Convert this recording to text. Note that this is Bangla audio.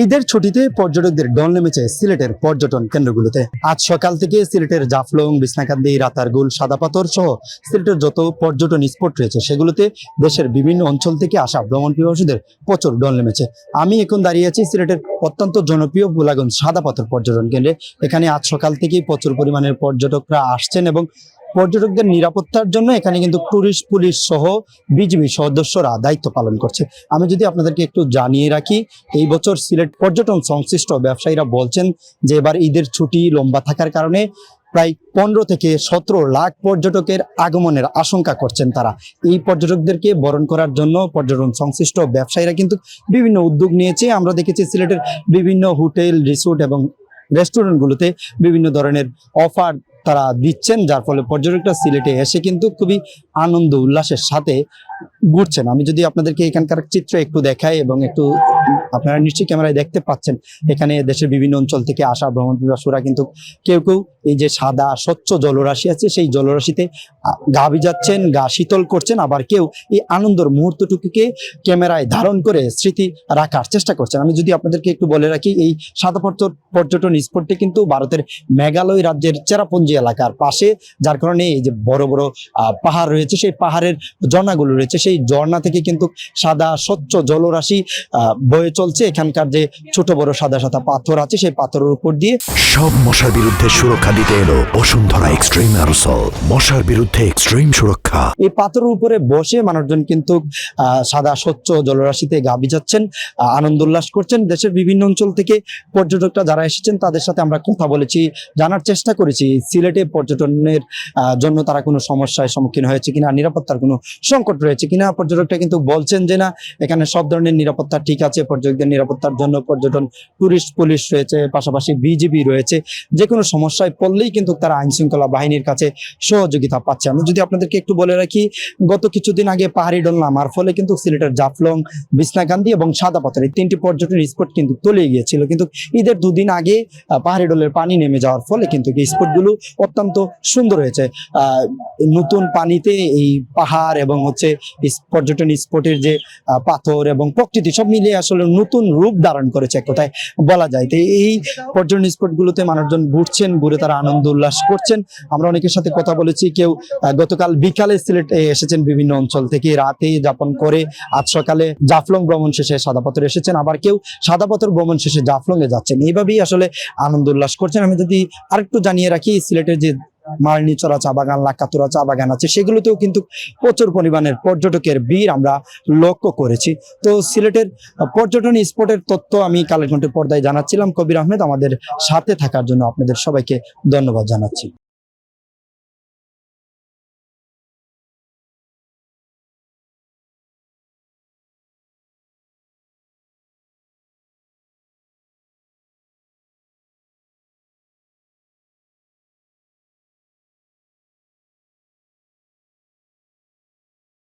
ঈদের ছুটিতে পর্যটকদের ঢল নেমেছে সিলেটের পর্যটন কেন্দ্রগুলোতে। আজ সকাল থেকে সিলেটের জাফলং, বিছনাকান্দি, রাতারগুল, সাদাপাথর সহ সিলেটের যত পর্যটন স্পট রয়েছে সেগুলোতে দেশের বিভিন্ন অঞ্চল থেকে আসা ভ্রমণ পিপাসুদের প্রচুর ঢল নেমেছে। আমি এখন দাঁড়িয়ে আছি সিলেটের অত্যন্ত জনপ্রিয় ভোলাগঞ্জ সাদাপাথর পর্যটন কেন্দ্রে। এখানে আজ সকাল থেকেই প্রচুর পরিমাণের পর্যটকরা আসছেন এবং পর্যটকদের নিরাপত্তার জন্য এখানে কিন্তু টুরিস্ট পুলিশ সহ বিজিবি সদস্যরা দায়িত্ব পালন করছে। আমি যদি আপনাদেরকে একটু জানিয়ে রাখি, এই বছর সিলেট পর্যটন সংশ্লিষ্ট ব্যবসায়ীরা বলছেন যে এবার ঈদের ছুটি লম্বা থাকার কারণে প্রায় 15 থেকে 17 লাখ পর্যটকের আগমনের আশঙ্কা করছেন তারা। এই পর্যটকদেরকে বরণ করার জন্য পর্যটন সংশ্লিষ্ট ব্যবসায়ীরা কিন্তু বিভিন্ন উদ্যোগ নিয়েছে। আমরা দেখেছি সিলেটের বিভিন্ন হোটেল, রিসোর্ট এবং রেস্টুরেন্টগুলোতে বিভিন্ন ধরনের অফার তারা দিচ্ছেন, যার ফলে পর্যটকরা সিলেটে এসে কিন্তু খুবই আনন্দ উল্লাসের সাথে ঘুরছেন। আমি যদি আপনাদেরকে এখানকার চিত্র একটু দেখাই এবং একটু আপনারা নিশ্চয়ই ক্যামেরায় দেখতে পাচ্ছেন, এখানে দেশের বিভিন্ন অঞ্চল থেকে আসা ভ্রমণ পিপাসুরা কিন্তু কেউ কেউ এই যে সাদা স্বচ্ছ জলরাশি আছে সেই জলরাশিতে গা ভিজাচ্ছেন, গা শীতল করছেন, আবার কেউ এই আনন্দের মুহূর্তটুকুকে ক্যামেরায় ধারণ করে স্মৃতি রাখার চেষ্টা করছেন। আমি যদি আপনাদেরকে একটু বলে রাখি, এই সাদাপাথর পর্যটন স্পটটি কিন্তু ভারতের মেঘালয় রাজ্যের চেরাপুঞ্জি এলাকার পাশে, যার কারণে এই যে বড় বড় পাহাড় রয়েছে, সেই পাহাড়ের ঝর্ণাগুলো রয়েছে, সেই ঝর্ণা থেকে কিন্তু সাদা স্বচ্ছ জলরাশি বয়ে চলছে। এখানকার যে ছোট বড় সাদা সাদা পাথর আছে সেই পাথরের উপর দিয়ে সব মশার বিরুদ্ধে সুরক্ষা দিতে এলো বসুন্ধরা এক্সট্রিম অ্যারোসল, মশার বিরুদ্ধে এক্সট্রিম সুরক্ষা। এই পাথরের উপরে বসে মানুষজন কিন্তু সাদা স্বচ্ছ জলরাশিতে গা ভিজাচ্ছেন, আনন্দ উল্লাস করছেন। দেশের বিভিন্ন অঞ্চল থেকে পর্যটকরা যারা এসেছেন তাদের সাথে আমরা কথা বলেছি, জানার চেষ্টা করেছি সিলেটে পর্যটনের জন্য তারা কোনো সমস্যার সম্মুখীন হয়েছে কিনা, নিরাপত্তার কোনো সংকট রয়েছে কিনা। পর্যটকরা কিন্তু বলছেন যে না, এখানে সব ধরনের নিরাপত্তা ঠিক আছে। পর্যটকদের নিরাপত্তার জন্য পর্যটন টুরিস্ট পুলিশ রয়েছে, পাশাপাশি বিজিবি রয়েছে। যে কোনো সমস্যায় পড়লেই কিন্তু তারা আইন শৃঙ্খলা বাহিনীর কাছে সহযোগিতা পাচ্ছে। আমি যদি আপনাদেরকে একটু বলে রাখি, গত কিছুদিন আগে পাহাড়ি ঢল নামার ফলে কিন্তু সিলেটের জাফলং, বিছনাকান্দি এবং সাদাপাথর এই 3টি পর্যটন স্পট কিন্তু তলিয়ে গিয়েছিল। কিন্তু ঈদের 2 দিন আগে পাহাড়ি ঢলের পানি নেমে যাওয়ার ফলে কিন্তু এই স্পটগুলো অত্যন্ত সুন্দর হয়েছে। নতুন পানিতে এই পাহাড় এবং পর্যটন স্পটের যে পাথর এবং প্রকৃতি সব মিলিয়ে আসলে নতুন রূপ ধারণ করেছে এক কথায় বলা যায়। তো এই পর্যটন স্পটগুলোতে মানুষজন ঘুরছেন, ঘুরে তারা আনন্দ উল্লাস করছেন। আমরা অনেকের সাথে কথা বলেছি, কেউ গতকাল বিকালে সিলেটে এসেছেন বিভিন্ন অঞ্চল থেকে, রাতে যাপন করে আজ সকালে জাফলং ভ্রমণ শেষে সাদাপাথর এসেছেন, আবার কেউ সাদাপাথর ভ্রমণ শেষে জাফলং এ যাচ্ছেন। এইভাবেই আসলে আনন্দ উল্লাস করছেন। আমি যদি আরেকটু জানিয়ে রাখি, সিলেটের যে মালনীচড়া চা বাগান, লাকাতুরা চা বাগান আছে, সেগুলোতেও কিন্তু প্রচুর পরিমাণের পর্যটকের ভিড় আমরা লক্ষ্য করেছি। তো সিলেটের পর্যটন স্পটের তথ্য আমি কালের কণ্ঠের পর্দায় জানাচ্ছিলাম। কবির আহমেদ, আমাদের সাথে থাকার জন্য আপনাদের সবাইকে ধন্যবাদ জানাচ্ছি।